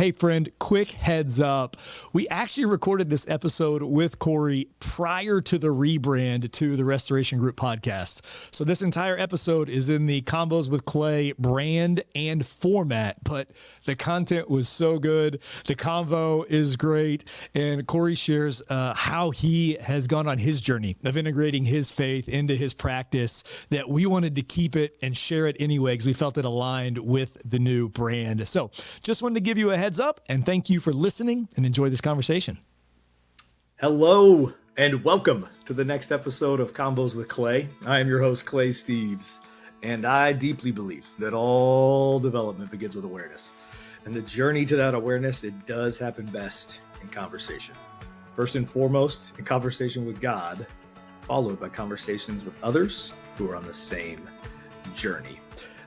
Hey friend, quick heads up. We actually recorded this episode with Corey prior to the rebrand to the Restoration Group podcast. So this entire episode is in the Combos with Clay brand and format, but the content was so good. The convo is great. And Corey shares how he has gone on his journey of integrating his faith into his practice, that we wanted to keep it and share it anyway because we felt it aligned with the new brand. So just wanted to give you a heads up and thank you for listening and enjoy this conversation. Hello and welcome to the next episode of Combos with Clay. I am your host, Clay Steves, and I deeply believe that all development begins with awareness. And the journey to that awareness, it does happen best in conversation. First and foremost, in conversation with God, followed by conversations with others who are on the same journey.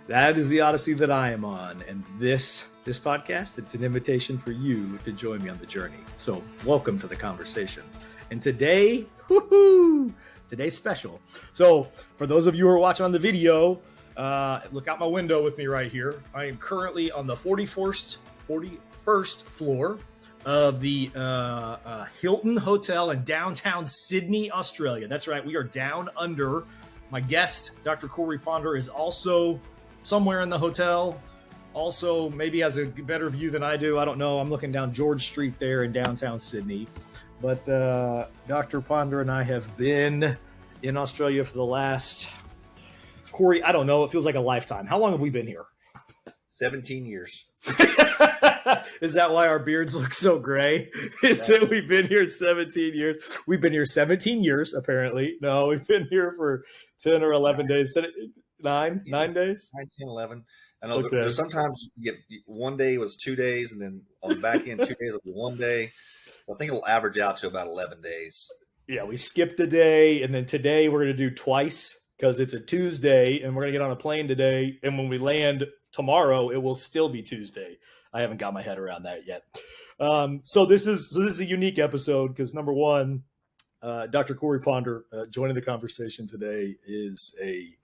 That is the odyssey that I am on, and this podcast, it's an invitation for you to join me on the journey. So welcome to the conversation. And today, today's special. So for those of you who are watching on the video, look out my window with me right here. I am currently on the 41st floor of the Hilton Hotel in downtown Sydney, Australia. That's right, we are down under. My guest, Dr. Corey Ponder, is also somewhere in the hotel. Also, maybe has a better view than I do. I don't know. I'm looking down George Street there in downtown Sydney. But Dr. Ponder and I have been in Australia for the last, Corey, I don't know. It feels like a lifetime. How long have we been here? 17 years. Is that why our beards look so gray? Is that we've been here 17 years? We've been here 17 years, apparently. No, we've been here for 10 or 11 days. 9 days? 9, 10, 11. I know there's sometimes you get one day was 2 days, and then on the back end, 2 days will be 1 day. So I think it'll average out to about 11 days. Yeah, we skipped a day, and then today we're going to do twice because it's a Tuesday, and we're going to get on a plane today. And when we land tomorrow, it will still be Tuesday. I haven't got my head around that yet. So this is a unique episode because number one, Dr. Corey Ponder joining the conversation today is a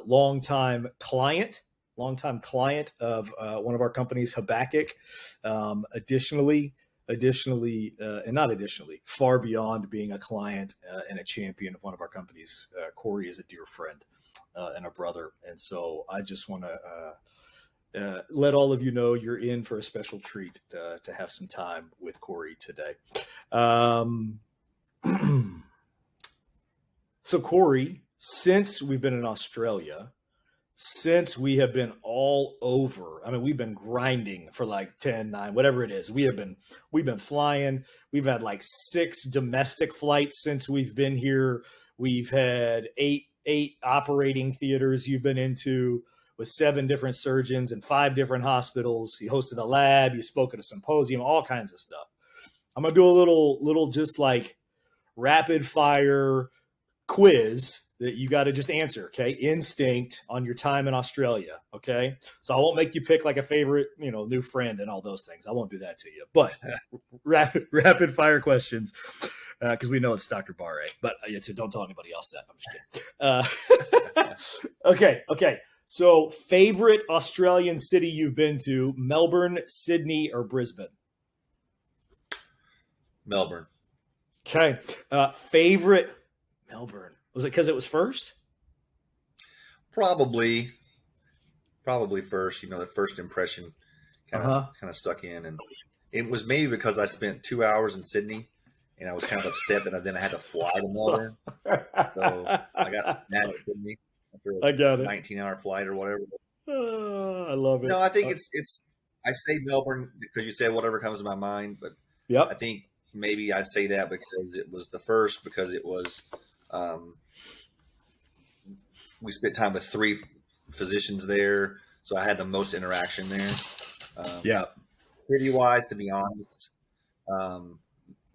longtime client of one of our companies, Habakkuk. Far beyond being a client and a champion of one of our companies, Corey is a dear friend and a brother. And so I just want to let all of you know you're in for a special treat to have some time with Corey today. So Corey, since we've been in Australia, since we have been all over, I mean, we've been grinding for like 10, 9, whatever it is. We've been flying. We've had like 6 domestic flights since we've been here. We've had eight operating theaters you've been into with 7 different surgeons and 5 different hospitals. You hosted a lab. You spoke at a symposium, all kinds of stuff. I'm going to do a little just like rapid fire quiz that you got to just answer, okay? Instinct on your time in Australia, okay? So I won't make you pick like a favorite, new friend and all those things. I won't do that to you. But rapid fire questions, because we know it's Dr. Barre. But so don't tell anybody else that. I'm just kidding. Okay. So favorite Australian city you've been to: Melbourne, Sydney, or Brisbane? Melbourne. Okay. Favorite Melbourne. Was it because it was first? Probably first. The first impression kind of stuck in, and it was maybe because I spent 2 hours in Sydney, and I was kind of upset that I had to fly to Melbourne. So I got mad at Sydney after a 19-hour flight or whatever. I love it. No, I think it's. I say Melbourne because you said whatever comes to my mind, but yep. I think maybe I say that because it was the first, because it was. We spent time with 3 physicians there, so I had the most interaction there. City-wise, to be honest,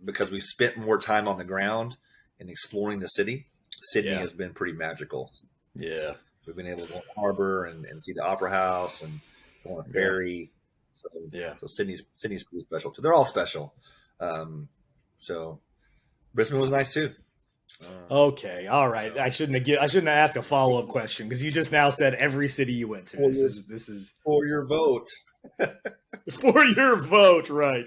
because we spent more time on the ground and exploring the city, Sydney has been pretty magical. Yeah. We've been able to go to the harbor and see the Opera House and go on a ferry. So Sydney's pretty special too. They're all special. So Brisbane was nice too. Okay, all right. I shouldn't have asked a follow-up question because you just now said every city you went to. This is for your vote. For your vote. Right.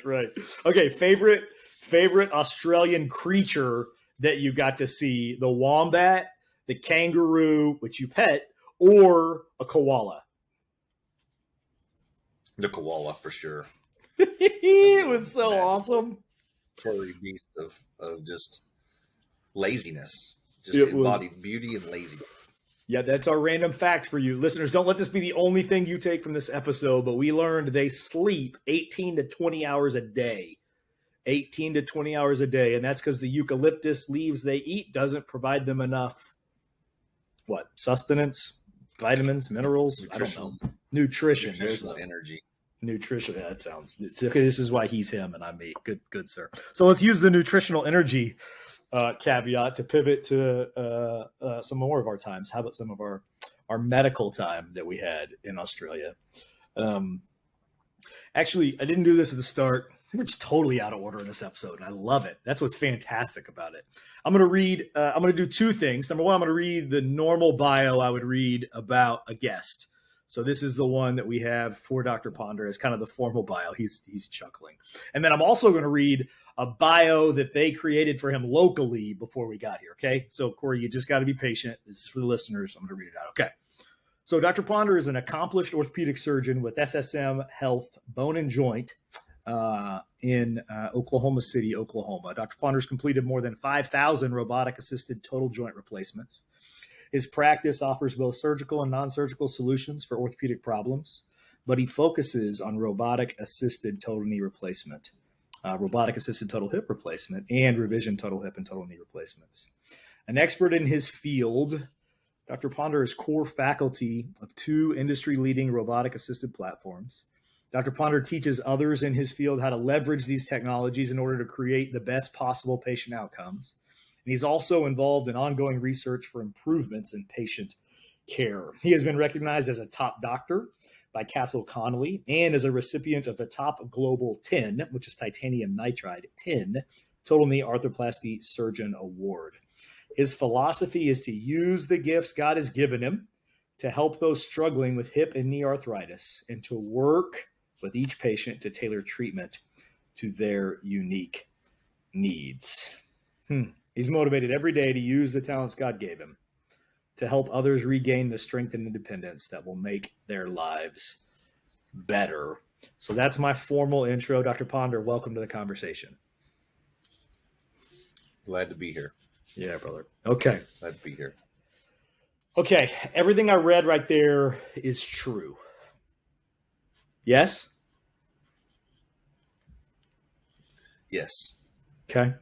Okay. Favorite Australian creature that you got to see: the wombat, the kangaroo, which you pet, or a koala? The koala for sure. It was so awesome. Furry beast of just laziness, just embodied beauty and laziness. Yeah, that's our random fact for you. Listeners, don't let this be the only thing you take from this episode, but we learned they sleep 18 to 20 hours a day. 18 to 20 hours a day. And that's because the eucalyptus leaves they eat doesn't provide them enough, sustenance, vitamins, minerals? Nutrition. I don't know. Nutrition. There's energy. Nutrition. Yeah, that sounds okay. This is why he's him and I'm me. Good, sir. So let's use the nutritional energy caveat to pivot to some more of our times. How about some of our medical time that we had in Australia? Actually, I didn't do this at the start. We're just totally out of order in this episode, and I love it. That's what's fantastic about it. I'm going to do two things. Number one, I'm going to read the normal bio I would read about a guest. So this is the one that we have for Dr. Ponder as kind of the formal bio. He's chuckling. And then I'm also going to read a bio that they created for him locally before we got here. Okay. So Corey, you just got to be patient. This is for the listeners. I'm going to read it out. Okay. So Dr. Ponder is an accomplished orthopedic surgeon with SSM Health Bone and Joint in Oklahoma City, Oklahoma. Dr. Ponder's completed more than 5,000 robotic-assisted total joint replacements. His practice offers both surgical and non-surgical solutions for orthopedic problems, but he focuses on robotic-assisted total knee replacement, robotic-assisted total hip replacement, and revision total hip and total knee replacements. An expert in his field, Dr. Ponder is core faculty of 2 industry-leading robotic-assisted platforms. Dr. Ponder teaches others in his field how to leverage these technologies in order to create the best possible patient outcomes. And he's also involved in ongoing research for improvements in patient care. He has been recognized as a top doctor by Castle Connolly and as a recipient of the top global 10, which is titanium nitride 10, Total Knee Arthroplasty Surgeon Award. His philosophy is to use the gifts God has given him to help those struggling with hip and knee arthritis and to work with each patient to tailor treatment to their unique needs. He's motivated every day to use the talents God gave him to help others regain the strength and independence that will make their lives better. So that's my formal intro. Dr. Ponder, welcome to the conversation. Glad to be here. Yeah, brother. Okay. Glad to be here. Okay. Everything I read right there is true. Yes? Yes. Okay.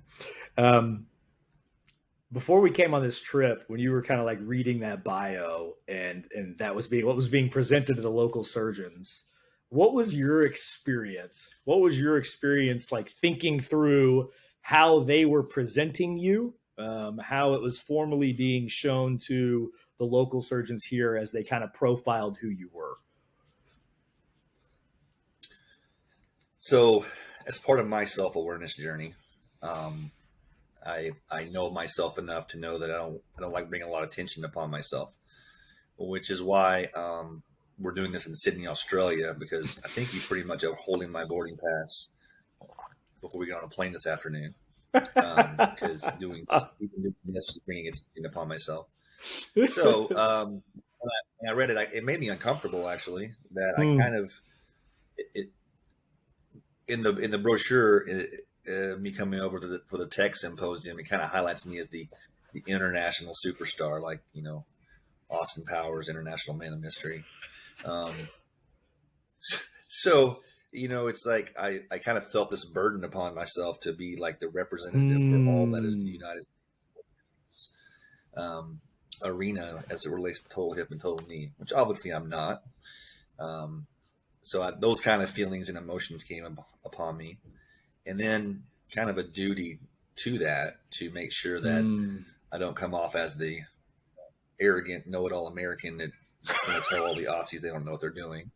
Before we came on this trip, when you were kind of like reading that bio and that was what was being presented to the local surgeons, what was your experience? What was your experience like thinking through how they were presenting you, how it was formally being shown to the local surgeons here as they kind of profiled who you were? So as part of my self-awareness journey, I know myself enough to know that I don't like bringing a lot of attention upon myself, which is why we're doing this in Sydney, Australia, because I think you pretty much are holding my boarding pass before we get on a plane this afternoon. Because doing this is bringing attention upon myself. So when I read it, it made me uncomfortable actually. That I kind of in the brochure. Me coming over for the tech symposium, it kind of highlights me as the international superstar, like, Austin Powers, International Man of Mystery. So, it's like I kind of felt this burden upon myself to be like the representative for all that is the United States arena as it relates to total hip and total knee, which obviously I'm not. So those kind of feelings and emotions came upon me. And then kind of a duty to that to make sure that I don't come off as the arrogant know-it-all American that's going to tell all the Aussies they don't know what they're doing,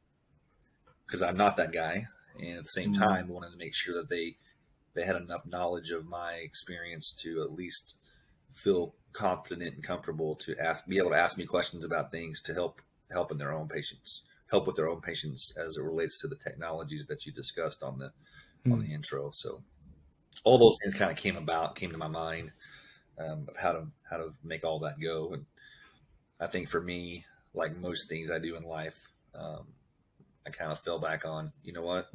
because I'm not that guy. And at the same time, wanted to make sure that they had enough knowledge of my experience to at least feel confident and comfortable to be able to ask me questions about things to help in their own patients help with their own patients as it relates to the technologies that you discussed on the intro. So all those things kind of came to my mind of how to make all that go. And I think for me, like most things I do in life, I kind of fell back on, you know what,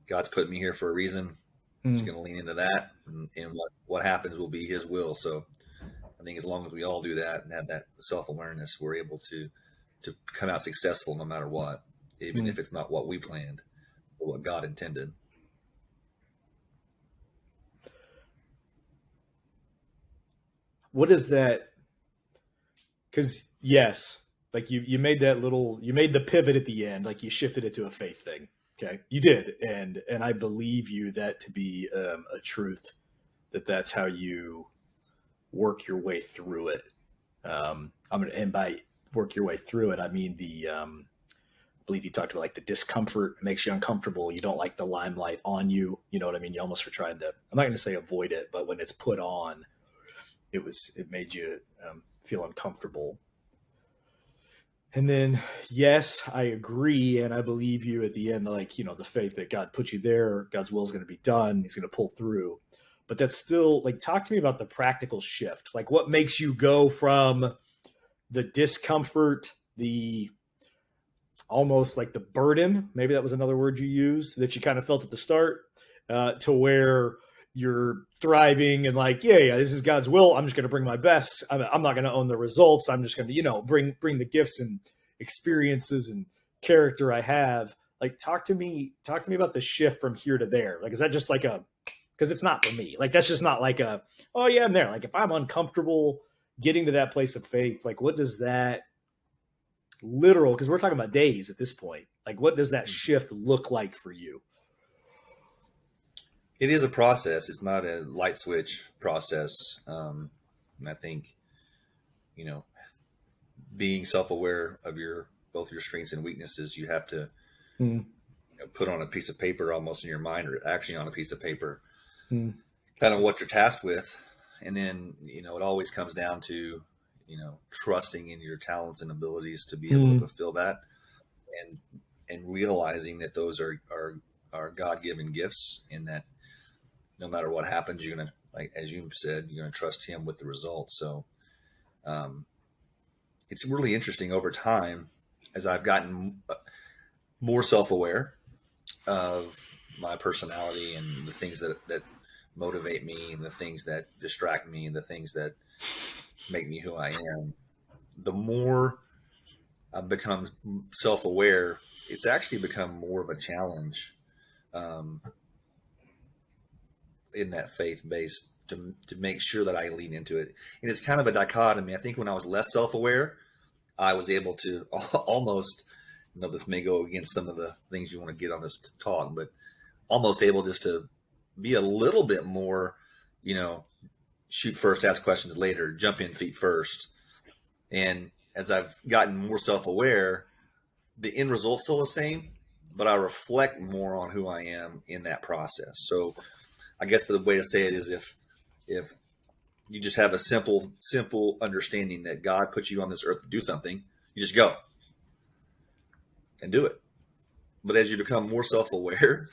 God's put me here for a reason. I'm just going to lean into that, and what happens will be His will. So I think as long as we all do that and have that self-awareness, we're able to come out successful no matter what, even if it's not what we planned or what God intended. What is that? Because yes, like you made the pivot at the end, like you shifted it to a faith thing. Okay, you did, and I believe you that to be a truth, that's how you work your way through it. And by work your way through it, I mean I believe you talked about like the discomfort makes you uncomfortable. You don't like the limelight on you. You know what I mean? You almost are trying to, I'm not going to say avoid it, but when it's put on, it made you feel uncomfortable. And then, yes, I agree. And I believe you at the end, like, the faith that God put you there, God's will is going to be done. He's going to pull through. But that's still like, talk to me about the practical shift. Like what makes you go from the discomfort, the almost like the burden, maybe that was another word you used that you kind of felt at the start, to where you're thriving and like, yeah, this is God's will. I'm just going to bring my best. I'm not going to own the results. I'm just going to, bring the gifts and experiences and character I have. Like, talk to me about the shift from here to there. Like, is that just like because it's not for me. Like, that's just not like oh yeah, I'm there. Like if I'm uncomfortable getting to that place of faith, like what does that literal, because we're talking about days at this point, like what does that shift look like for you? It is a process. It's not a light switch process. And I think, being self-aware of both your strengths and weaknesses, you have to put on a piece of paper almost in your mind, or actually on a piece of paper, kind of what you're tasked with. And then, it always comes down to, trusting in your talents and abilities to be able to fulfill that, and realizing that those are God-given gifts, and that no matter what happens, you're going to, like, as you said, you're going to trust Him with the results. So it's really interesting over time as I've gotten more self-aware of my personality and the things that motivate me and the things that distract me and the things that make me who I am. The more I've become self-aware, it's actually become more of a challenge in that faith base to make sure that I lean into it. And it's kind of a dichotomy. I think when I was less self-aware, I was able to almost, this may go against some of the things you want to get on this talk, but almost able just to be a little bit more, shoot first, ask questions later, jump in feet first. And as I've gotten more self-aware, the end result's still the same, but I reflect more on who I am in that process. So I guess the way to say it is if you just have a simple understanding that God put you on this earth to do something, you just go and do it. But as you become more self-aware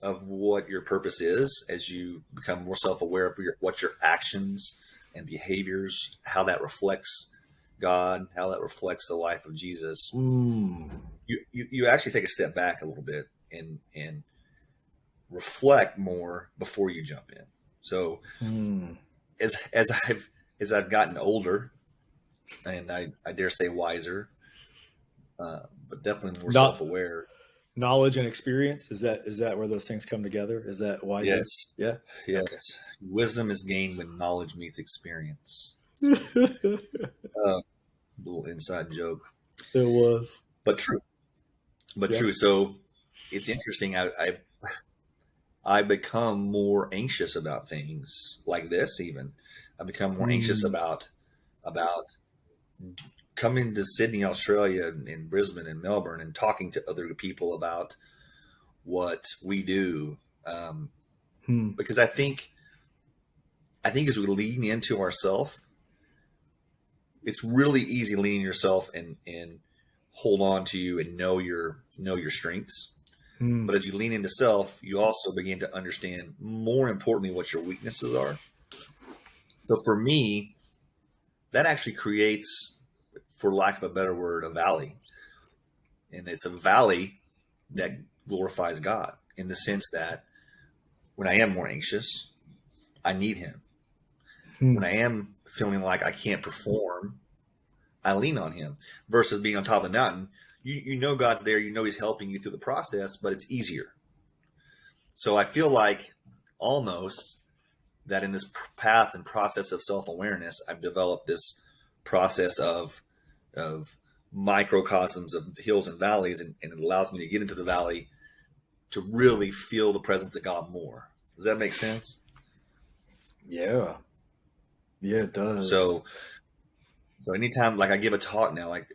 of what your purpose is, as you become more self-aware of what your actions and behaviors, how that reflects God, how that reflects the life of Jesus, you actually take a step back a little bit and reflect more before you jump in. So as I've gotten older, and I dare say wiser, but definitely more self-aware. Knowledge and experience, is that where those things come together? Is that wise? Yes. Yeah. Yes. Okay. Wisdom is gained when knowledge meets experience. Little inside joke. It was, but true. True. So it's interesting. I become more anxious about things like this. Even I become more anxious about coming to Sydney, Australia, and Brisbane and Melbourne, and talking to other people about what we do, because I think as we lean into ourselves, it's really easy leaning yourself and hold on to you and know your strengths. But as you lean into self, you also begin to understand, more importantly, what your weaknesses are. So for me, that actually creates, for lack of a better word, a valley. And it's a valley that glorifies God, in the sense that when I am more anxious, I need him. When I am feeling like I can't perform, I lean on him, versus being on top of the mountain. You know God's there, you know he's helping you through the process, but it's easier. So I feel like almost that in this path and process of self-awareness, I've developed this process of microcosms of hills and valleys, and it allows me to get into the valley to really feel the presence of God more. Does that make sense? Yeah, it does. So anytime, like, I give a talk now, like,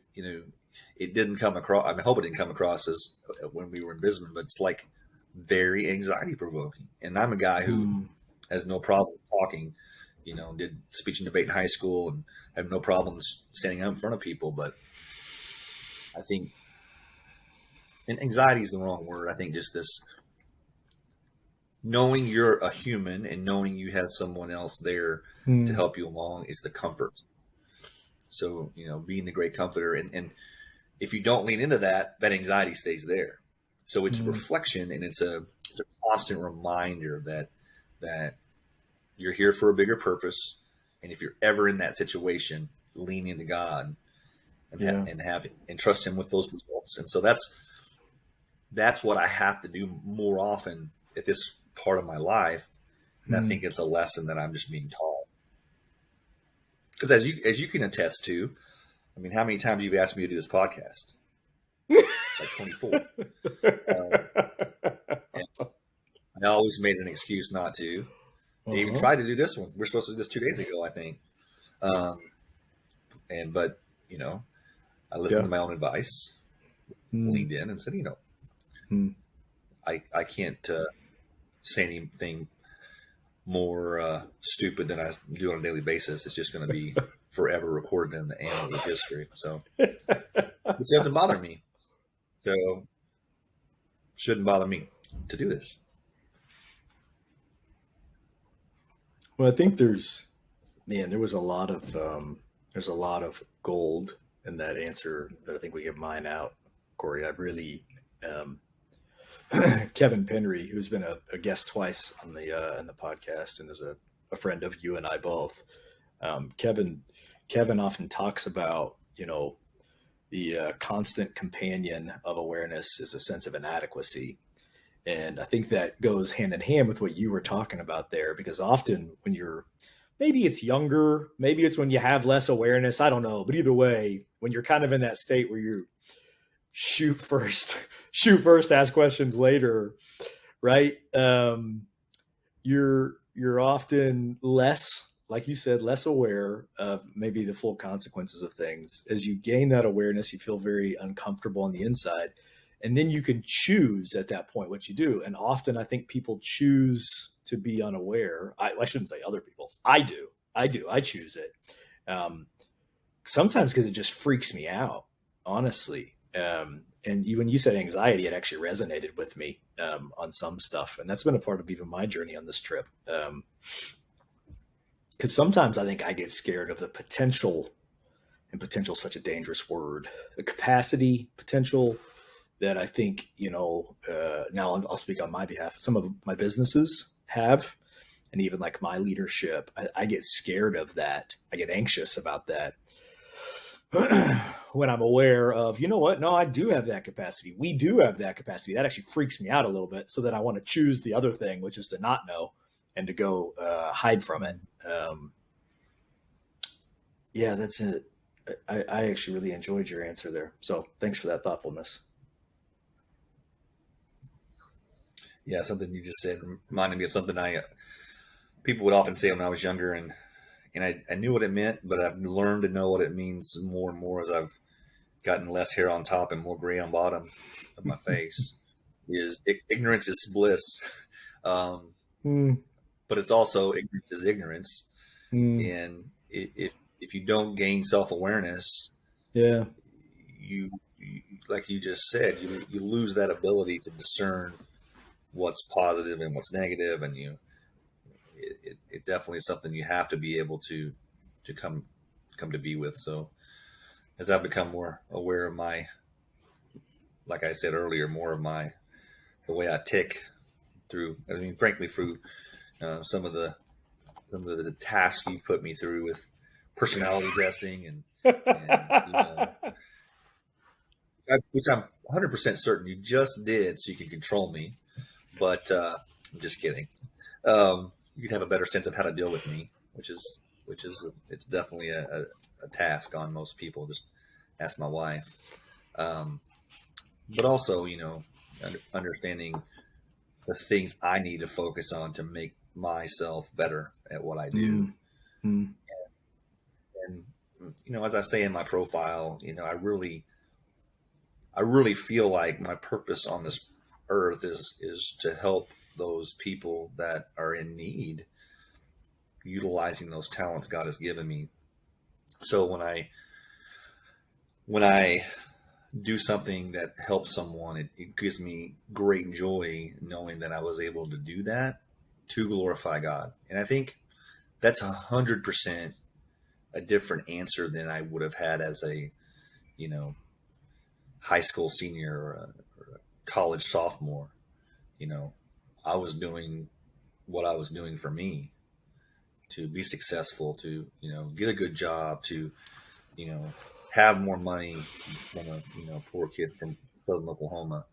it didn't come across, I hope it didn't come across as when we were in Bismarck, but it's like very anxiety provoking. And I'm a guy who has no problem talking, did speech and debate in high school and have no problems standing up in front of people. But I think, and anxiety is the wrong word. I think just this knowing you're a human and knowing you have someone else there to help you along is the comfort. So, being the great comforter, and if you don't lean into that anxiety stays there. So it's reflection, and it's a constant reminder that you're here for a bigger purpose. And if you're ever in that situation, lean into God and trust him with those results. And so that's what I have to do more often at this part of my life. And I think it's a lesson that I'm just being taught. Because as you can attest to, I mean, how many times you've asked me to do this podcast? Like 24. And I always made an excuse not to. They even tried to do this one. We're supposed to do this 2 days ago, I think. But I listened to my own advice, leaned in, and said, I can't say anything more stupid than I do on a daily basis. It's just going to be forever recorded in the annals of history. So, which doesn't bother me. So, shouldn't bother me to do this. Well, I think there was a lot of gold in that answer that I think we give mine out, Corey. I really, Kevin Penry, who's been a guest twice on the podcast and is a friend of you and I both. Kevin often talks about, the constant companion of awareness is a sense of inadequacy. And I think that goes hand in hand with what you were talking about there, because often when maybe it's younger, maybe it's when you have less awareness, I don't know. But either way, when you're kind of in that state where you shoot first, ask questions later, right? You're often less, like you said, less aware of maybe the full consequences of things. As you gain that awareness, you feel very uncomfortable on the inside. And then you can choose at that point what you do. And often I think people choose to be unaware. I shouldn't say other people. I do. I choose it. Sometimes because it just freaks me out, honestly. And when you said anxiety, it actually resonated with me on some stuff. And that's been a part of even my journey on this trip. Because sometimes I think I get scared of the potential, and potential is such a dangerous word, the capacity, potential that I think, now I'll speak on my behalf. Some of my businesses have, and even like my leadership, I get scared of that. I get anxious about that when I'm aware of, no, I do have that capacity. We do have that capacity. That actually freaks me out a little bit. So that I want to choose the other thing, which is to not know and to go hide from it. That's it. I actually really enjoyed your answer there. So thanks for that thoughtfulness. Yeah, something you just said reminded me of something people would often say when I was younger, and I knew what it meant, but I've learned to know what it means more and more as I've gotten less hair on top and more gray on bottom of my face. Is ignorance is bliss, but it's also ignorance is ignorance, and if you don't gain self-awareness, you like you just said, you lose that ability to discern what's positive and what's negative, and it definitely is something you have to be able to come to be with. So as I've become more aware of my, like I said earlier, more of the way I tick through, I mean, frankly, through some of the tasks you've put me through with personality testing and which I'm 100% certain you just did so you can control me, but I'm just kidding. You'd have a better sense of how to deal with me, which is it's definitely a task on most people. Just ask my wife. But also, understanding the things I need to focus on to make myself better at what I do. Mm-hmm. And as I say in my profile, I really feel like my purpose on this earth is to help those people that are in need, utilizing those talents God has given me. So when I do something that helps someone, it gives me great joy knowing that I was able to do that to glorify God. And I think that's 100% a different answer than I would have had as a, high school senior or a college sophomore. I was doing what I was doing for me to be successful, to, get a good job, to, have more money than a poor kid from Southern Oklahoma.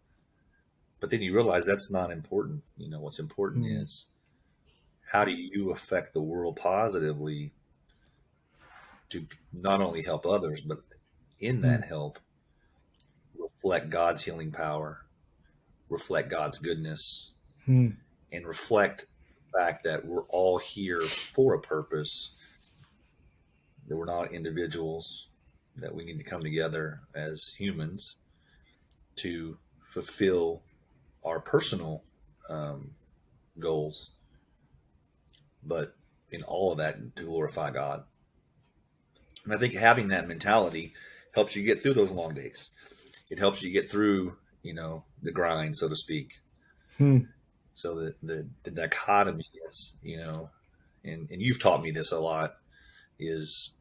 But then you realize that's not important. What's important is how do you affect the world positively to not only help others, but in that help, reflect God's healing power, reflect God's goodness, and reflect the fact that we're all here for a purpose, that we're not individuals, that we need to come together as humans to fulfill our personal goals, but in all of that to glorify God. And I think having that mentality helps you get through those long days. It helps you get through, the grind, so to speak. So the dichotomy is, and you've taught me this a lot, is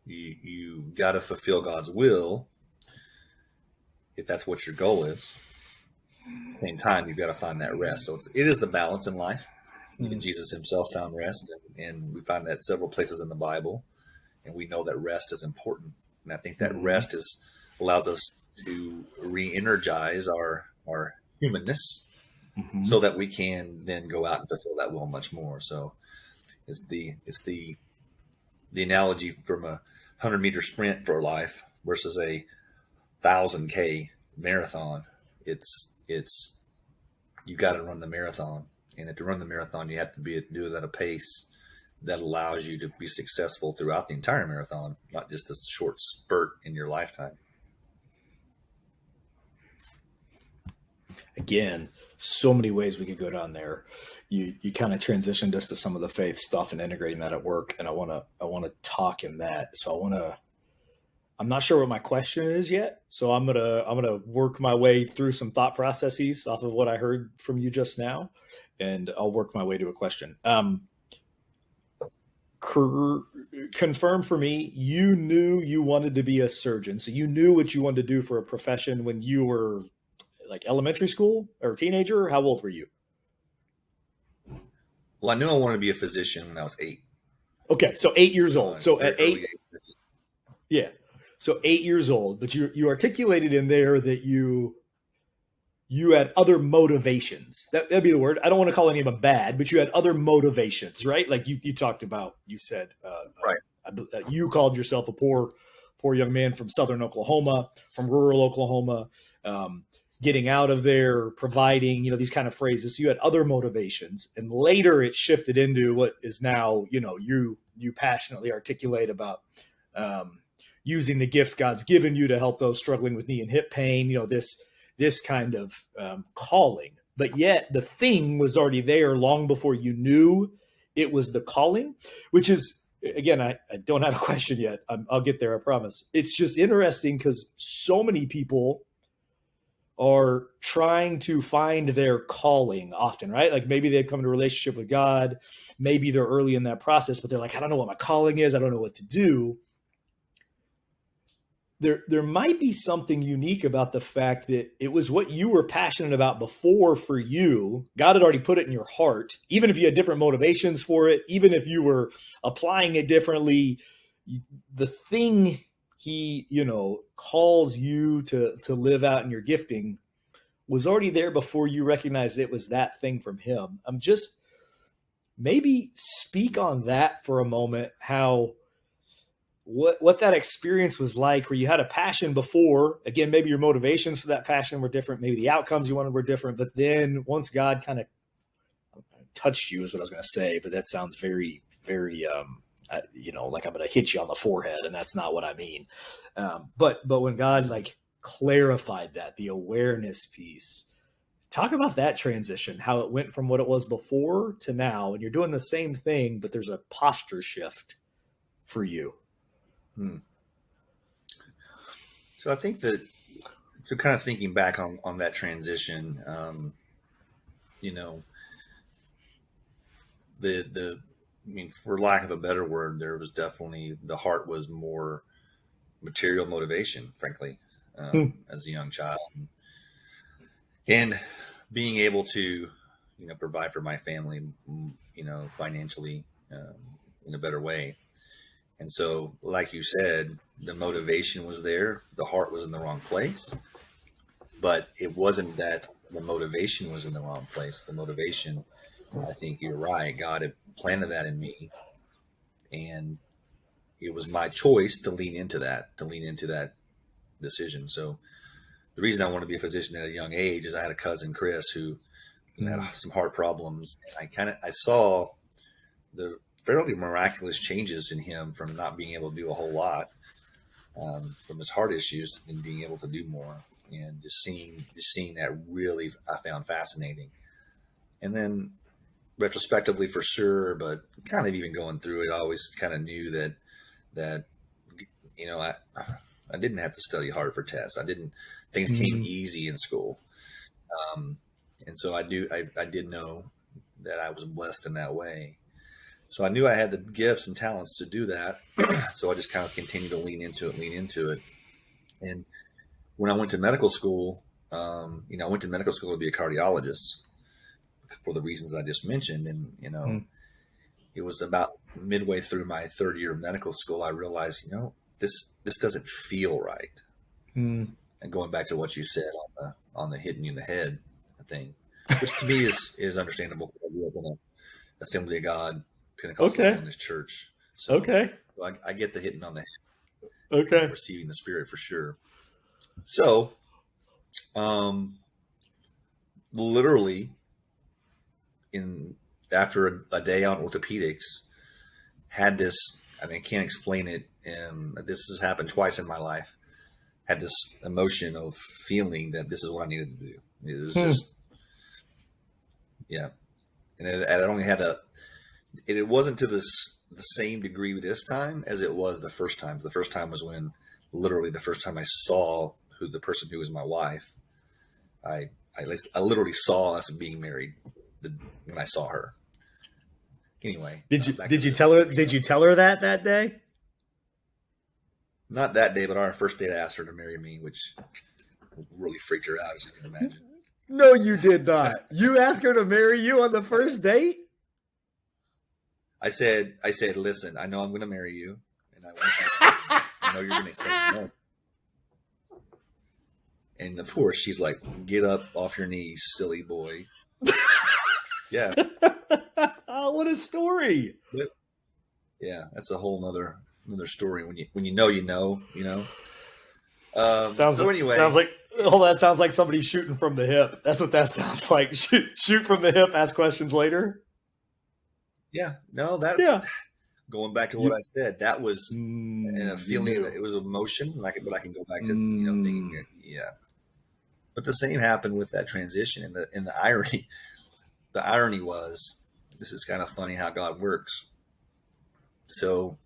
you got to fulfill God's will if that's what your goal is. At the same time, you've got to find that rest. So it is the balance in life. Even Jesus himself found rest, and we find that several places in the Bible, and we know that rest is important. And I think that rest allows us to re-energize our humanness, so that we can then go out and fulfill that will much more. So it's the analogy from a 100-meter sprint for life versus a 1,000K marathon. It's you got to run the marathon, and to run the marathon, you have to do it at a pace that allows you to be successful throughout the entire marathon, not just a short spurt in your lifetime. Again, so many ways we could go down there. You kind of transitioned us to some of the faith stuff and integrating that at work, and I want to talk in that. So I'm not sure what my question is yet, so I'm gonna work my way through some thought processes off of what I heard from you just now, and I'll work my way to a question. Confirm for me, you knew you wanted to be a surgeon, so you knew what you wanted to do for a profession when you were like elementary school or a teenager? How old were you? Well, I knew I wanted to be a physician when I was 8. Okay, so 8 years old. So at 8, yeah. So 8 years old, but you articulated in there that you had other motivations. That'd be the word. I don't want to call any of them bad, but you had other motivations, right? Like you talked about. You said, right. You called yourself a poor young man from Southern Oklahoma, from rural Oklahoma. Getting out of there, providing, these kind of phrases. So you had other motivations, and later it shifted into what is now, you passionately articulate about using the gifts God's given you to help those struggling with knee and hip pain, this kind of calling. But yet the thing was already there long before you knew it was the calling, which is, again, I don't have a question yet. I'll get there, I promise. It's just interesting because so many people are trying to find their calling often, right? Like maybe they've come into a relationship with God. Maybe they're early in that process, but they're like, I don't know what my calling is. I don't know what to do. There might be something unique about the fact that it was what you were passionate about before for you. God had already put it in your heart, even if you had different motivations for it, even if you were applying it differently, the thing he, calls you to live out in your gifting was already there before you recognized it was that thing from him. I'm just maybe speak on that for a moment, how what that experience was like, where you had a passion before. Again, maybe your motivations for that passion were different. Maybe the outcomes you wanted were different. But then once God kind of touched you is what I was going to say, but that sounds very, very, like I'm going to hit you on the forehead, and that's not what I mean. But when God like clarified that, the awareness piece, talk about that transition, how it went from what it was before to now, and you're doing the same thing, but there's a posture shift for you. So I think that, so kind of thinking back on that transition, for lack of a better word, there was definitely, the heart was more material motivation, frankly, as a young child, and being able to, provide for my family, financially, in a better way. And so, like you said, the motivation was there. The heart was in the wrong place, but it wasn't that the motivation was in the wrong place. The motivation, I think you're right. God had planted that in me, and it was my choice to lean into that decision. So the reason I wanted to be a physician at a young age is I had a cousin, Chris, who had some heart problems. I saw the fairly miraculous changes in him from not being able to do a whole lot, from his heart issues, and being able to do more, and just seeing that really I found fascinating. And then retrospectively, for sure, but kind of even going through it, I always kind of knew that I didn't have to study hard for tests. Things came easy in school. And so I did know that I was blessed in that way. So I knew I had the gifts and talents to do that. So I just kind of continued to lean into it. And when I went to medical school, I went to medical school to be a cardiologist for the reasons I just mentioned. And, it was about midway through my third year of medical school, I realized, this doesn't feel right. And going back to what you said on the hitting you in the head thing, which to me is understandable. I grew up in an Assembly of God Pentecostal Baptist church. So I get the hitting on the head. Receiving the Spirit for sure. So, literally, after a day on orthopedics, had this. I can't explain it. And this has happened twice in my life. Had this emotion of feeling that this is what I needed to do. It was just, yeah. And I only had it wasn't to the same degree this time as it was the first time. The first time was when, literally, the first time I saw the person who was my wife. I literally saw us being married when I saw her. Anyway, did you tell her that day? Not that day, but our first date, I asked her to marry me, which really freaked her out, as you can imagine. No, you did not. You asked her to marry you on the first date? I said, listen, I know I'm going to marry you, and I know you're going to say no. And of course, she's like, "Get up off your knees, silly boy." Yeah. Oh, what a story! But, yeah, that's a whole another story. When you know. Sounds like somebody shooting from the hip. That's what that sounds like. Shoot from the hip. Ask questions later. Yeah. No. Going back to what I said, that was a feeling. It was emotion. But I can go back to thinking. Yeah. But the same happened with that transition, and the irony. The irony was, this is kind of funny how God works. So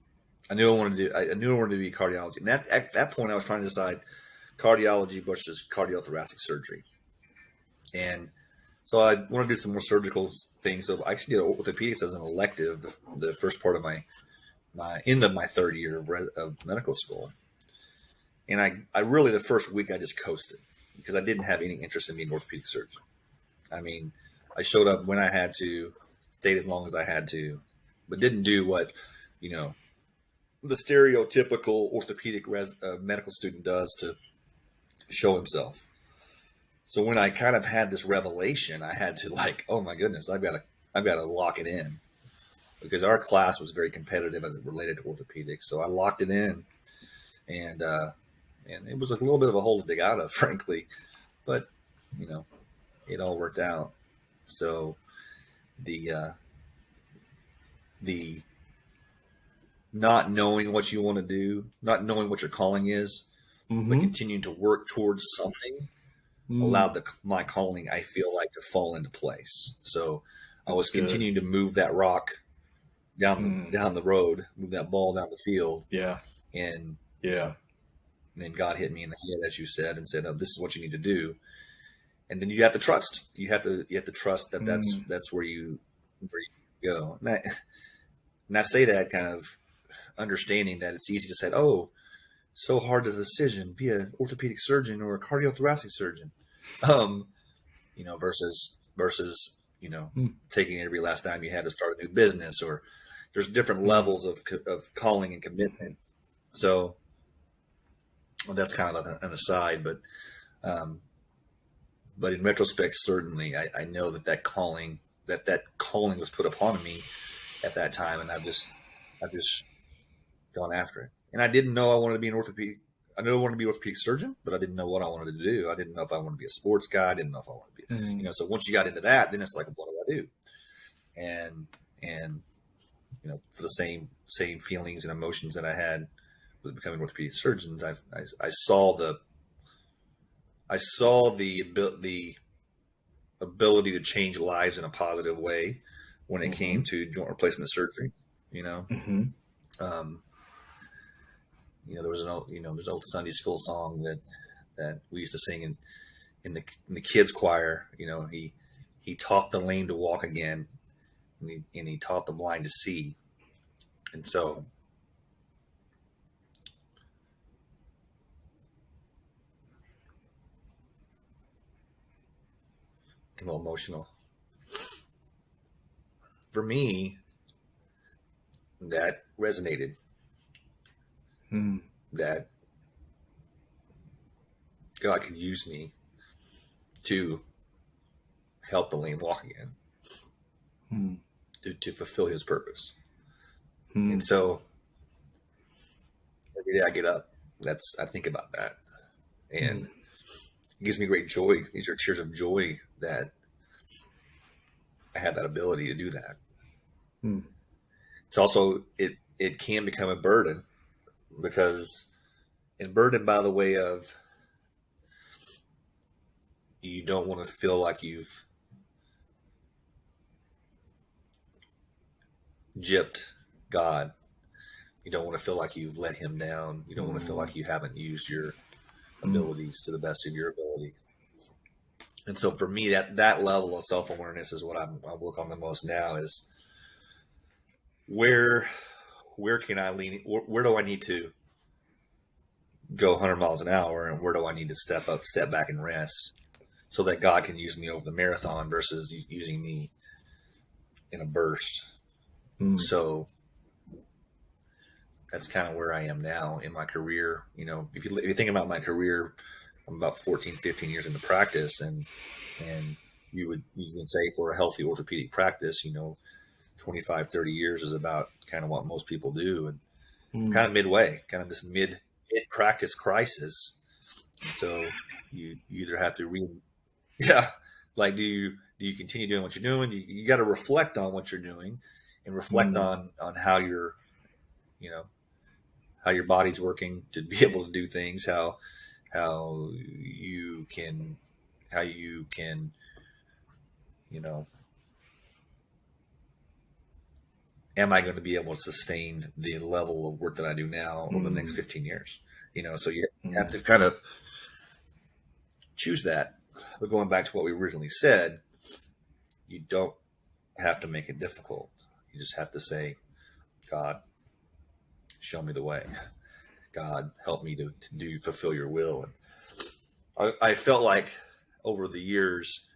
I knew I wanted to be cardiology. And at that point, I was trying to decide cardiology versus cardiothoracic surgery. And so I want to do some more surgical things. So I actually did orthopedics as an elective the first part of my third year of medical school. And I really, the first week, I just coasted because I didn't have any interest in being an orthopedic surgeon. I mean, I showed up when I had to, stayed as long as I had to, but didn't do what, the stereotypical orthopedic medical student does to show himself. So when I kind of had this revelation, I had to oh my goodness, I've got to lock it in, because our class was very competitive as it related to orthopedics. So I locked it in, and it was a little bit of a hole to dig out of, frankly, but it all worked out. So the not knowing what you want to do, not knowing what your calling is, but continuing to work towards something allowed my calling, I feel like, to fall into place. So I was continuing to move that rock down the road, move that ball down the field. Yeah. And then God hit me in the head, as you said, and said, "Oh, this is what you need to do." And then you have to trust. You have to trust that that's where you go. And I say that kind of understanding that it's easy to say, "Oh, so hard as a decision, be an orthopedic surgeon or a cardiothoracic surgeon," versus taking every last dime you had to start a new business, or there's different levels of calling and commitment. So that's kind of an aside, but in retrospect, certainly I know that calling was put upon me at that time, and I've just gone after it. And I didn't know I wanted to be an orthopedic. I knew I wanted to be an orthopedic surgeon, but I didn't know what I wanted to do. I didn't know if I wanted to be a sports guy. I didn't know if I wanted to be, so once you got into that, then it's like, what do I do? And for the same feelings and emotions that I had with becoming orthopedic surgeons, I saw the ability to change lives in a positive way when it came to joint replacement surgery. There was there's an old Sunday school song that we used to sing in the kids choir. He taught the lame to walk again, and he taught the blind to see. And so a little emotional. For me, that resonated. That God could use me to help the lame walk again, to fulfill His purpose. And so every day I get up, I think about that, and it gives me great joy. These are tears of joy that I have that ability to do that. It's also, it can become a burden, because it's burdened by the way of, you don't want to feel like you've gypped God. You don't want to feel like you've let Him down. You don't want to feel like you haven't used your abilities to the best of your ability. And so for me, that level of self-awareness is what I work on the most now, is where can I lean? Where do I need to go 100 miles an hour, and where do I need to step back and rest, so that God can use me over the marathon versus using me in a burst. So that's kind of where I am now in my career. If you think about my career, I'm about 14, 15 years into practice, and you can say for a healthy orthopedic practice, 25, 30 years is about kind of what most people do, and kind of midway, kind of this mid practice crisis. And so you either have to do you continue doing what you're doing? You got to reflect on what you're doing, and reflect on how your body's working to be able to do things, how you can am I going to be able to sustain the level of work that I do now over the next 15 years? So you have to kind of choose that. But going back to what we originally said, you don't have to make it difficult. You just have to say, God, show me the way. God, help me to fulfill your will. And I felt like over the years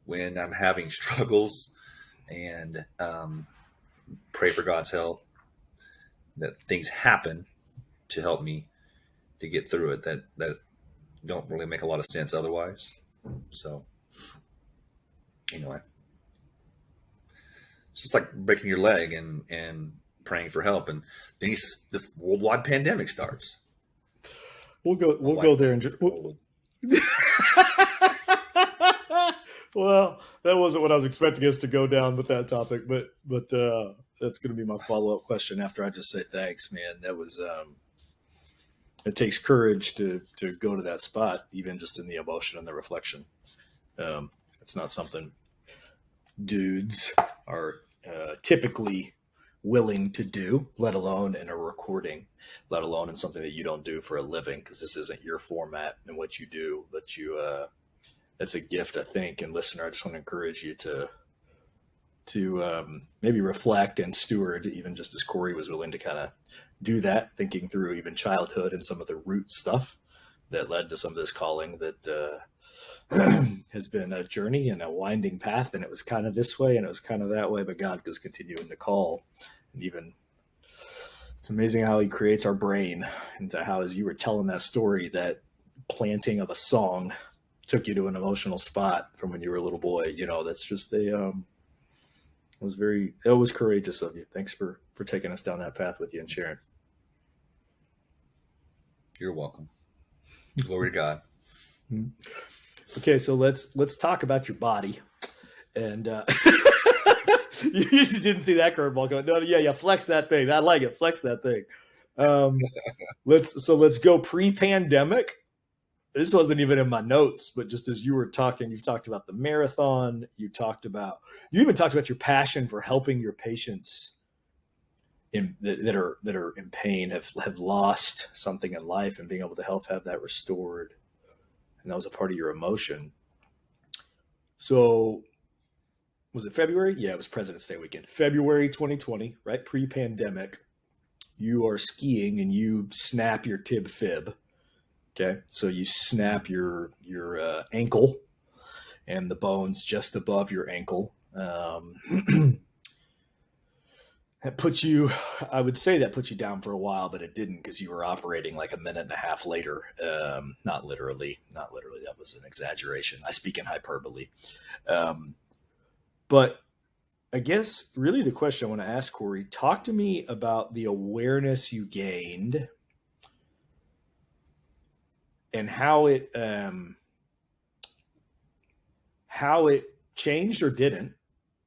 when I'm having struggles and pray for God's help, that things happen to help me to get through it that don't really make a lot of sense otherwise. So anyway, it's just like breaking your leg and praying for help, and then this worldwide pandemic starts. We'll go there and well, that wasn't what I was expecting us to go down with that topic, but that's going to be my follow-up question after I just say thanks, man. That was it takes courage to go to that spot, even just in the emotion and the reflection. It's not something dudes are typically willing to do, let alone in a recording, let alone in something that you don't do for a living, because this isn't your format and what you do. But that's a gift, I think. And listener, I just want to encourage you to maybe reflect and steward, even just as Corey was willing to kind of do that, thinking through even childhood and some of the root stuff that led to some of this calling that has been a journey and a winding path. And it was kind of this way and it was kind of that way, but God was continuing to call. And even it's amazing how he creates our brain into how, as you were telling that story, that planting of a song took you to an emotional spot from when you were a little boy. That's just it was courageous of you. Thanks for taking us down that path with you and sharing. You're welcome. Glory to God. Okay, so let's talk about your body. And you didn't see that curveball going. No, yeah, flex that thing. I like it. Flex that thing. Let's go pre-pandemic. This wasn't even in my notes, but just as you were talking, you talked about the marathon. You even talked about your passion for helping your patients that are in pain, have lost something in life, and being able to help have that restored. And that was a part of your emotion. So was it February? Yeah, it was President's Day weekend. February 2020, right? Pre-pandemic. You are skiing and you snap your tib fib. Okay, so you snap your ankle and the bones just above your ankle. I would say that put you down for a while, but it didn't, because you were operating like a minute and a half later. Not literally. That was an exaggeration. I speak in hyperbole. But I guess really the question I want to ask, Corey, talk to me about the awareness you gained and how it changed or didn't,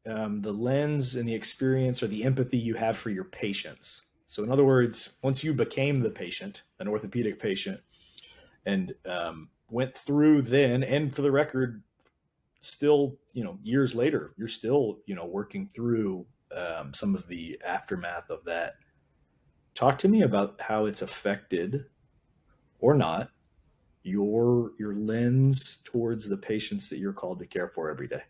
the lens and the experience or the empathy you have for your patients. So in other words, once you became the patient, an orthopedic patient, and went through then, and for the record, still, years later, you're still, working through some of the aftermath of that. Talk to me about how it's affected or not your lens towards the patients that you're called to care for every day.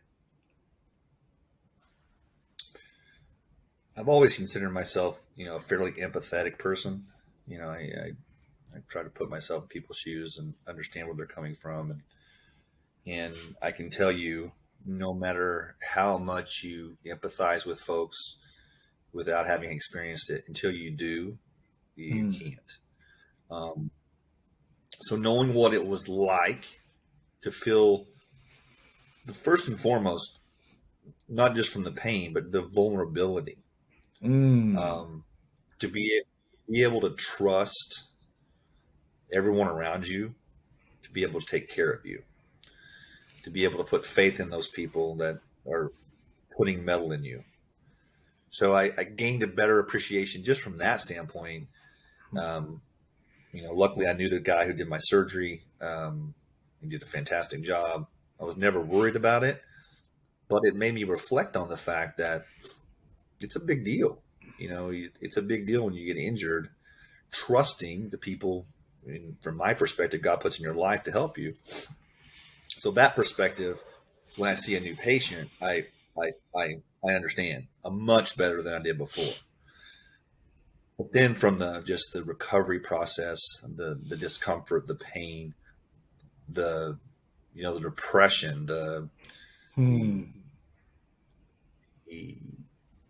I've always considered myself, a fairly empathetic person. I try to put myself in people's shoes and understand where they're coming from. And I can tell you, no matter how much you empathize with folks without having experienced it, until you do, you can't. So knowing what it was like to feel, first and foremost, not just from the pain, but the vulnerability, to be able to trust everyone around you, to be able to take care of you, to be able to put faith in those people that are putting metal in you. So I gained a better appreciation just from that standpoint. Luckily I knew the guy who did my surgery. He did a fantastic job. I was never worried about it, but it made me reflect on the fact that it's a big deal. It's a big deal when you get injured, trusting the people, from my perspective, God puts in your life to help you. So that perspective, when I see a new patient, I understand much better than I did before. But then from the recovery process, the discomfort, the pain, the depression, the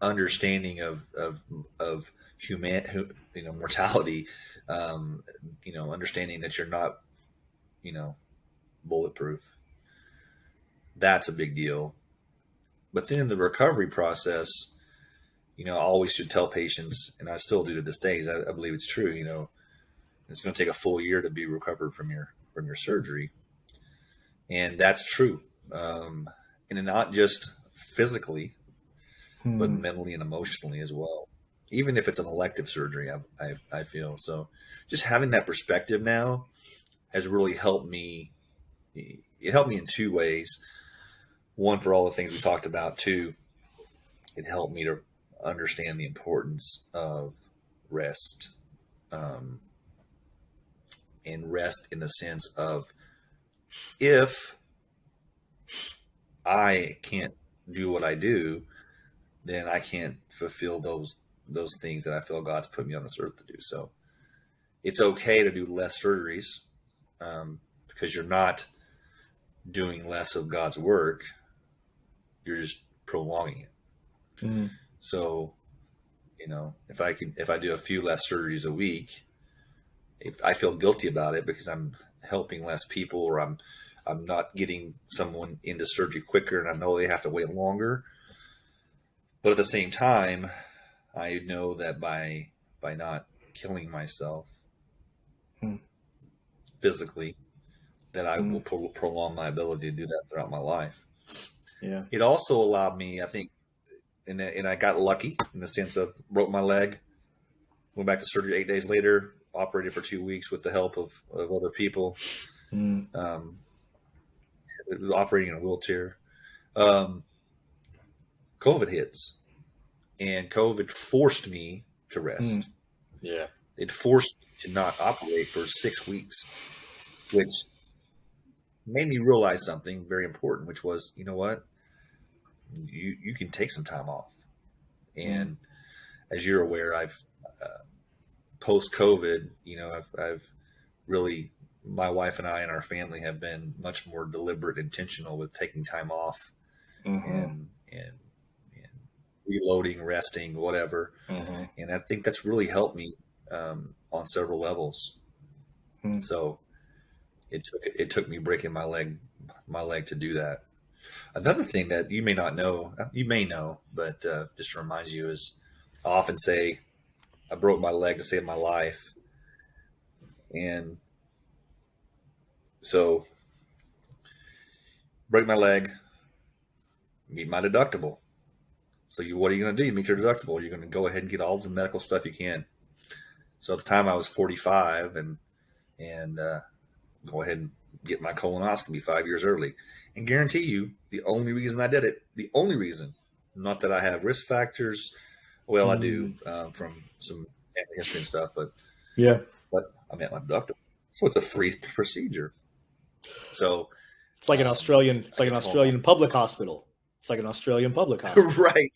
understanding of human, mortality, understanding that you're not, bulletproof. That's a big deal. But then the recovery process, I always should tell patients, and I still do to this day, I believe it's true, it's going to take a full year to be recovered from your surgery. And that's true. And not just physically, but mentally and emotionally as well. Even if it's an elective surgery, I feel. So just having that perspective now has really helped me. It helped me in two ways. One, for all the things we talked about. Two, it helped me to understand the importance of rest. And rest in the sense of, if I can't do what I do, then I can't fulfill those things that I feel God's put me on this earth to do. So it's okay to do less surgeries, because you're not doing less of God's work. You're just prolonging it. So, if I do a few less surgeries a week, if I feel guilty about it because I'm helping less people, or I'm not getting someone into surgery quicker, and I know they have to wait longer. But at the same time, I know that by not killing myself physically, that I will prolong my ability to do that throughout my life. Yeah. It also allowed me, I think, and I got lucky in the sense of broke my leg, went back to surgery 8 days later, operated for 2 weeks with the help of other people, operating in a wheelchair. COVID hits, and COVID forced me to rest. Yeah. It forced me to not operate for 6 weeks, which made me realize something very important, which was, you know what? You can take some time off. And as you're aware, I've post-COVID, I've really, my wife and I and our family have been much more deliberate, intentional with taking time off and reloading, resting, whatever. And I think that's really helped me on several levels. So it took me breaking my leg to do that. Another thing that you may not know, you may know, but just to remind you, is I often say I broke my leg to save my life. And so break my leg, meet my deductible. So what are you going to do? You meet your deductible. You're going to go ahead and get all the medical stuff you can. So at the time I was 45 and go ahead and get my colonoscopy 5 years early. And guarantee you, the only reason I did it, the only reason, not that I have risk factors. Well, I do from some family history and stuff, but I met my deductible. So it's a free procedure. So it's like an Australian public hospital. It's like an Australian public hospital. Right.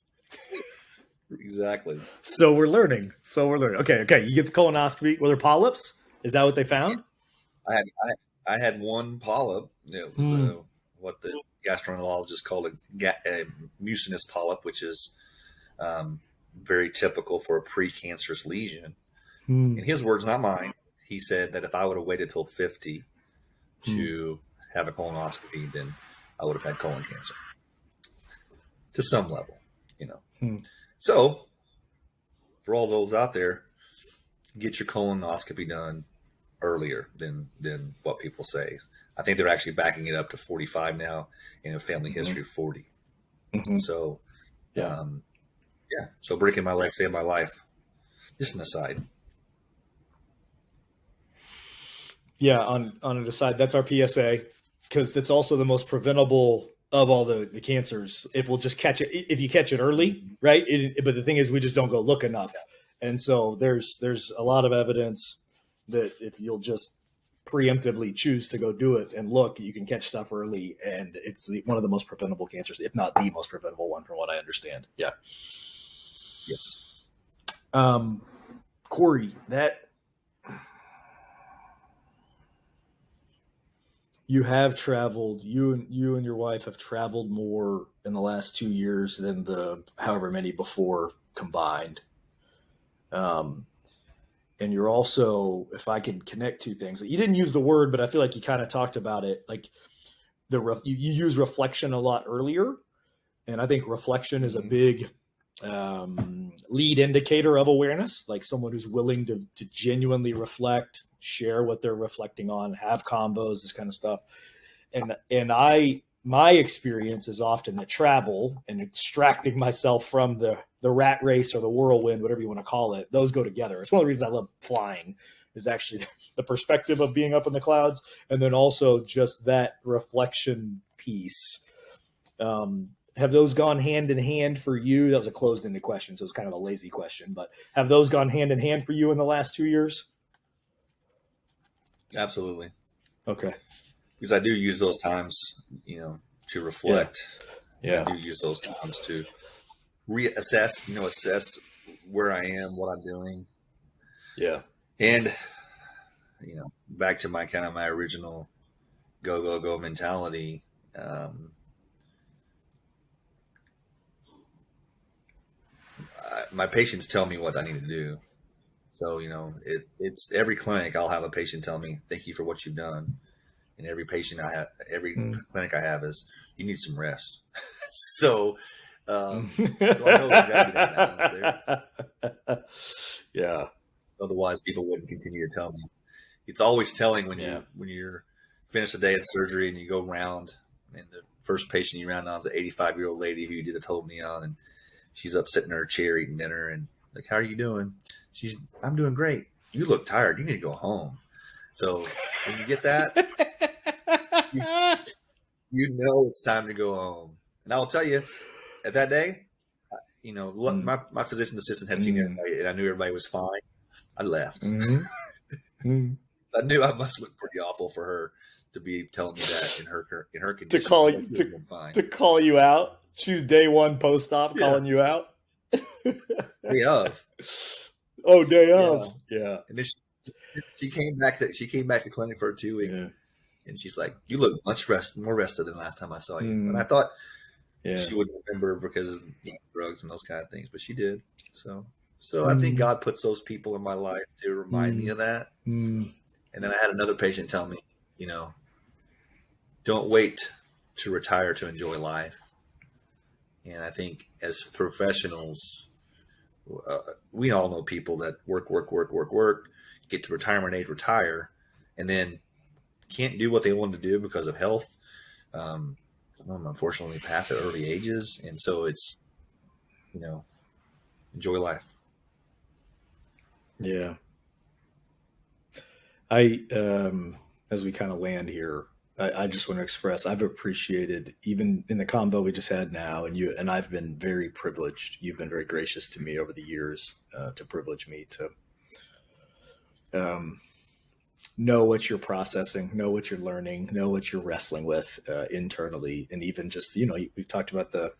Exactly. So we're learning. Okay. You get the colonoscopy. Were there polyps? Is that what they found? I had one polyp. It was what the gastroenterologist called a mucinous polyp, which is very typical for a precancerous lesion. In his words, not mine, he said that if I would have waited till 50 to have a colonoscopy, then I would have had colon cancer to some level, So for all those out there, get your colonoscopy done earlier than what people say. I think they're actually backing it up to 45 now, in a family history of 40. So, so breaking my leg saved my life. Just an aside. Yeah, on an aside, that's our PSA, because that's also the most preventable of all the cancers. If we'll just catch it, if you catch it early, right? But the thing is, we just don't go look enough. And so there's a lot of evidence that if you'll just preemptively choose to go do it and look, you can catch stuff early, and it's one of the most preventable cancers, if not the most preventable one, from what I understand. Yeah. Yes. Corey, that you have traveled, you and your wife have traveled more in the last 2 years than the however many before combined. And you're also, if I can connect two things, you didn't use the word, but I feel like you kind of talked about it. Like you use reflection a lot earlier. And I think reflection is a big lead indicator of awareness, like someone who's willing to genuinely reflect, share what they're reflecting on, have combos, this kind of stuff. And my experience is often the travel and extracting myself from the rat race or the whirlwind, whatever you want to call it. Those go together. It's one of the reasons I love flying, is actually the perspective of being up in the clouds. And then also just that reflection piece. Have those gone hand in hand for you? That was a closed-ended question, so it's kind of a lazy question, but have those gone hand in hand for you in the last 2 years? Absolutely. Okay. Because I do use those times, to reflect. Yeah. I do use those times to reassess, assess where I am, what I'm doing. Yeah. And, back to my original go mentality. My patients tell me what I need to do. So, it's every clinic I'll have a patient tell me, thank you for what you've done. And every patient I have, every clinic I have is, you need some rest. So I know there's got to be that balance there. Yeah. Otherwise, people wouldn't continue to tell me. It's always telling when you're finished a day of surgery and you go round, and the first patient you round on is an 85-year-old lady who you did a total knee on, and she's up sitting in her chair eating dinner, and like, how are you doing? I'm doing great. You look tired. You need to go home. So when you get that, you know it's time to go home. And I will tell you, at that day, my physician assistant had seen everybody, and I knew everybody was fine. I left. I knew I must look pretty awful for her to be telling me that in her condition. To call you out. She's day one post-op calling you out. Day of. Oh, day of. Yeah. And then she came back to clinic for 2 weeks, and she's like, "You look more rested than last time I saw you." And I thought she would remember because of drugs and those kind of things, but she did. So I think God puts those people in my life to remind me of that. And then I had another patient tell me, don't wait to retire to enjoy life. And I think as professionals, we all know people that work, get to retirement age, retire, and then can't do what they want to do because of health. Some of them unfortunately pass at early ages. And so it's, enjoy life. Yeah. As we kind of land here, I just want to express, I've appreciated, even in the convo we just had now, and I've been very privileged. You've been very gracious to me over the years, to privilege me to know what you're processing, know what you're learning, know what you're wrestling with internally. And even just, we've talked about the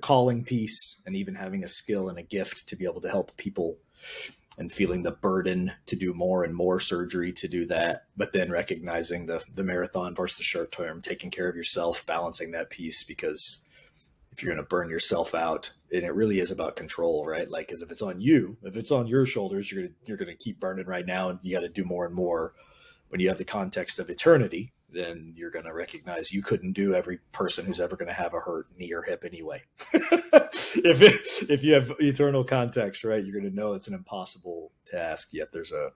calling piece, and even having a skill and a gift to be able to help people, and feeling the burden to do more and more surgery to do that, but then recognizing the marathon versus the short term, taking care of yourself, balancing that piece, because if you're going to burn yourself out, and it really is about control, right? Like, because if it's on you, if it's on your shoulders, you're going to keep burning right now, and you got to do more and more. When you have the context of eternity, then you're going to recognize you couldn't do every person who's ever going to have a hurt knee or hip anyway. If you have eternal context, right, you're going to know it's an impossible task. Yet there's a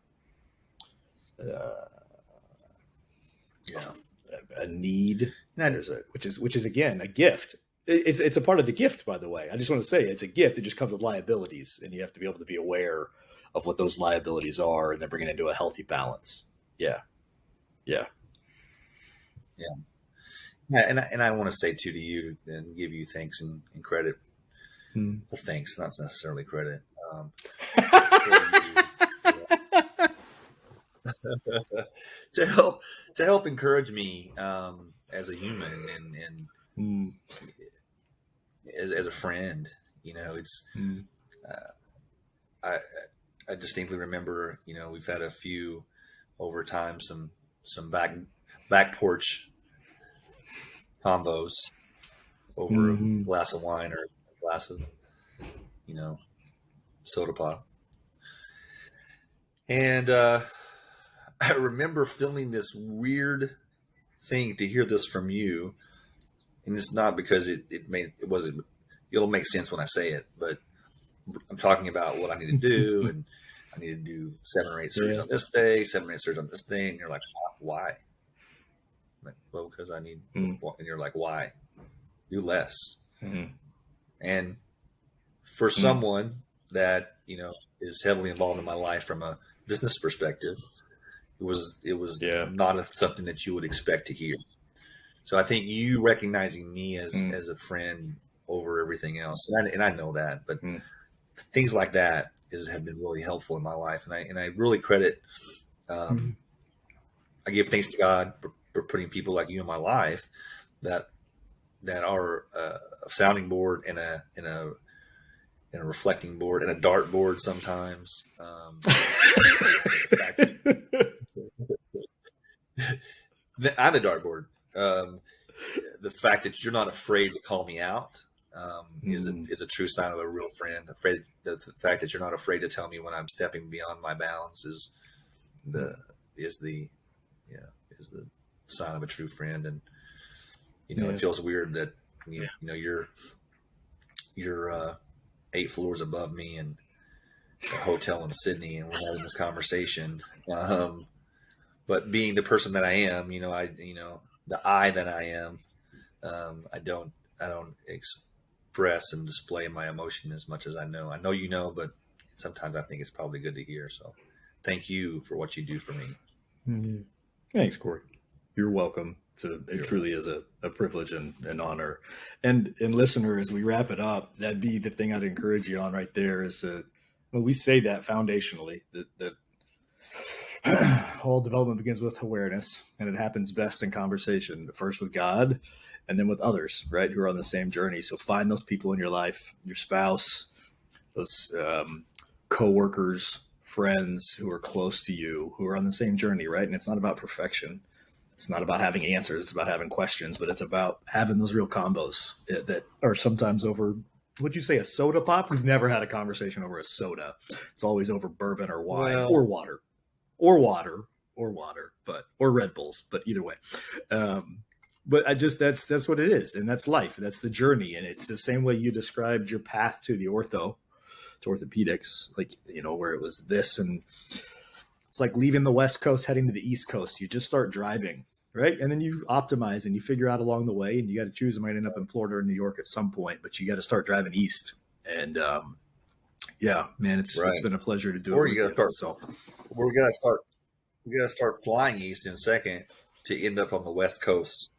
need, which is again a gift. It's a part of the gift, by the way. I just want to say it's a gift. It just comes with liabilities, and you have to be able to be aware of what those liabilities are, and then bring it into a healthy balance. Yeah. And I want to say too to you, and give you thanks and credit. Well, thanks, not necessarily credit. to help encourage me as a human and as a friend. You know, it's I distinctly remember, you know, we've had a few over time, some back porch combos over a glass of wine or a glass of, you know, soda pop. And I remember feeling this weird thing to hear this from you. And it's not because it'll make sense when I say it, but I'm talking about what I need to do. And I need to do 7 or 8 surgeries on this day, 7 or 8 surgeries on this day. And you're like, why? I'm like, well, because I need, and you're like, why? Do less. And for someone that, you know, is heavily involved in my life from a business perspective, it was not something that you would expect to hear. So I think you recognizing me as a friend over everything else, and I know that, but things like that have been really helpful in my life, and I really credit. I give thanks to God for putting people like you in my life that are a sounding board and a reflecting board and a dart board sometimes. I'm the dartboard. The fact that you're not afraid to call me out is a true sign of a real friend. The fact that you're not afraid to tell me when I'm stepping beyond my bounds is the sign of a true friend. And you know, it feels weird that you know you're 8 floors above me in a hotel in Sydney, and we're having this conversation. But being the person that I am, the I that I am, I don't express and display my emotion as much as I know. I know you know, but sometimes I think it's probably good to hear. So thank you for what you do for me. Thanks, Corey. You're welcome. It truly is a privilege and an honor. And listener, as we wrap it up, that'd be the thing I'd encourage you on right there is when we say that foundationally, that all development begins with awareness, and it happens best in conversation, first with God and then with others, right, who are on the same journey. So find those people in your life, your spouse, those coworkers, friends who are close to you, who are on the same journey, right? And it's not about perfection. It's not about having answers. It's about having questions, but it's about having those real combos that are sometimes over, would you say, a soda pop? We've never had a conversation over a soda. It's always over bourbon or wine or water. Or Red Bulls, but either way. But that's what it is. And that's life. That's the journey. And it's the same way you described your path to the orthopedics, like, where it was this, and it's like leaving the West Coast, heading to the East Coast. You just start driving, right? And then you optimize and you figure out along the way, and you got to choose. I might end up in Florida or New York at some point, but you got to start driving east. And yeah, man, it's been a pleasure to do or it. You got to start. So we got to start flying east in second to end up on the West Coast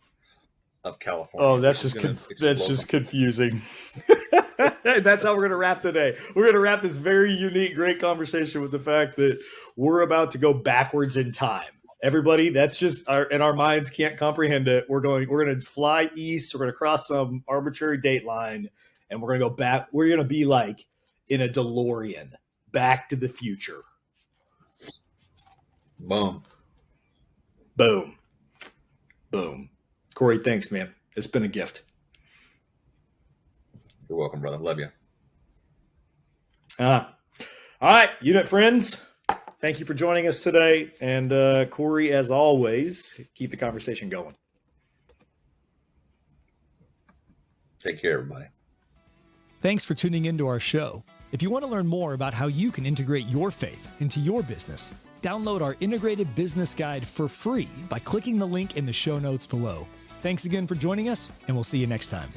of California. Oh, that's just confusing. That's how we're going to wrap today. We're going to wrap this very unique, great conversation with the fact that we're about to go backwards in time. Everybody, that's just our minds can't comprehend it. We're going to fly east. We're going to cross some arbitrary date line, and we're going to go back. We're going to be like in a DeLorean, Back to the Future. Boom. Boom. Boom. Corey, thanks, man. It's been a gift. You're welcome, brother. Love you. All right, unit friends. Thank you for joining us today. And Corey, as always, keep the conversation going. Take care, everybody. Thanks for tuning into our show. If you want to learn more about how you can integrate your faith into your business, download our integrated business guide for free by clicking the link in the show notes below. Thanks again for joining us, and we'll see you next time.